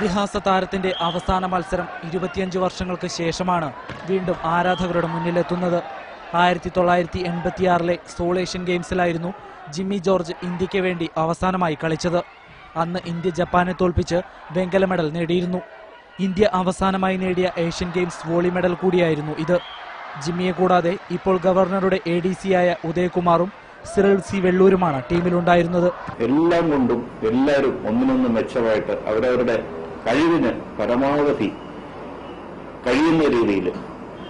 ഇതിഹാസ താരത്തിന്റെ അവസാന മത്സരം 25 വർഷങ്ങൾക്ക് ശേഷമാണ് വീണ്ടും ആരാധകരുടെ മുന്നിലെത്തുന്നത്. 1986-ലെ സോൾ ഏഷ്യൻ ഗെയിംസിലായിരുന്നു ജിമ്മി ജോർജ് ഇന്ത്യക്ക് വേണ്ടി അവസാനമായി കളിച്ചത്. അന്ന് ഇന്ത്യ ജപ്പാനെ തോൽപ്പിച്ച് വെങ്കല മെഡൽ നേടിയിരുന്നു. ഇന്ത്യ അവസാനമായി നേടിയ ഏഷ്യൻ ഗെയിംസ് വോളി മെഡൽ കൂടിയായിരുന്നു ഇത്. ജിമ്മിയെ കൂടാതെ ഇപ്പോൾ ഗവർണറുടെ ADC-യായ ഉദയകുമാറും സിറിൽ സി വെള്ളൂരുമാണ് ടീമിലുണ്ടായിരുന്നത്. എല്ലാം കൊണ്ടും എല്ലാവരും ഒന്നിനൊന്ന് മെച്ചമായിട്ട് അവരവരുടെ കഴിവിന് പരമാവധി കഴിയുന്ന രീതിയിൽ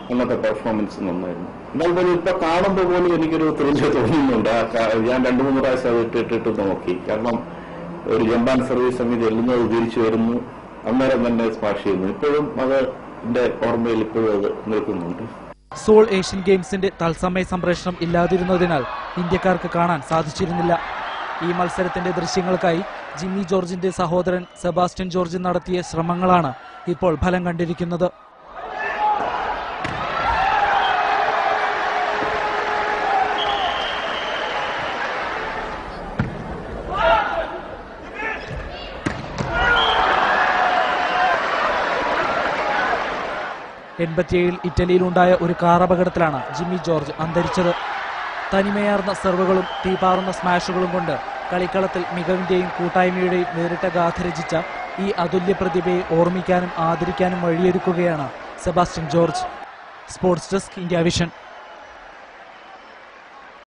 അന്നത്തെ പെർഫോമൻസ് നന്നായിരുന്നു. എന്നാൽ പോലും ഇപ്പൊ കാണുമ്പോൾ പോലും എനിക്കൊരു ത്രില്ല് തോന്നുന്നുണ്ട്. ഞാൻ 2-3 പ്രാവശ്യം അത് ഇട്ടിട്ട് നോക്കി. കാരണം ഒരു ജപ്പാൻ സർവീസ് സമിതി എല്ലുന്നത് തിരിച്ചു വരുന്നു, അന്നേരം തന്നെ സ്മാഷ് ചെയ്യുന്നു. ഇപ്പോഴും അത് എന്റെ ഓർമ്മയിൽ ഇപ്പോഴും അത് നിൽക്കുന്നുണ്ട്. സോൾ ഏഷ്യൻ ഗെയിംസിന്റെ തത്സമയ സംപ്രേഷണം ഇല്ലാതിരുന്നതിനാൽ ഇന്ത്യക്കാർക്ക് കാണാൻ സാധിച്ചിരുന്നില്ല. ഈ മത്സരത്തിന്റെ ദൃശ്യങ്ങൾക്കായി ജിമ്മി ജോർജിന്റെ സഹോദരൻ സെബാസ്റ്റ്യൻ ജോർജ് നടത്തിയ ശ്രമങ്ങളാണ് ഇപ്പോൾ ഫലം കണ്ടിരിക്കുന്നത്. ഇറ്റലിയിലുണ്ടായ ഒരു കാർ അപകടത്തിലാണ് ജിമ്മി ജോർജ് അന്തരിച്ചത്. തനിമയാർന്ന സെർവുകളും തീപാറുന്ന സ്മാഷുകളും കൊണ്ട് കളിക്കളത്തിൽ മികവിന്റെയും കൂട്ടായ്മയുടെയും വേറിട്ട ഗാഥ രചിച്ച ഈ അതുല്യ പ്രതിഭയെ ഓർമ്മിക്കാനും ആദരിക്കാനും വഴിയൊരുക്കുകയാണ് Sebastian George. Sports desk, India vision.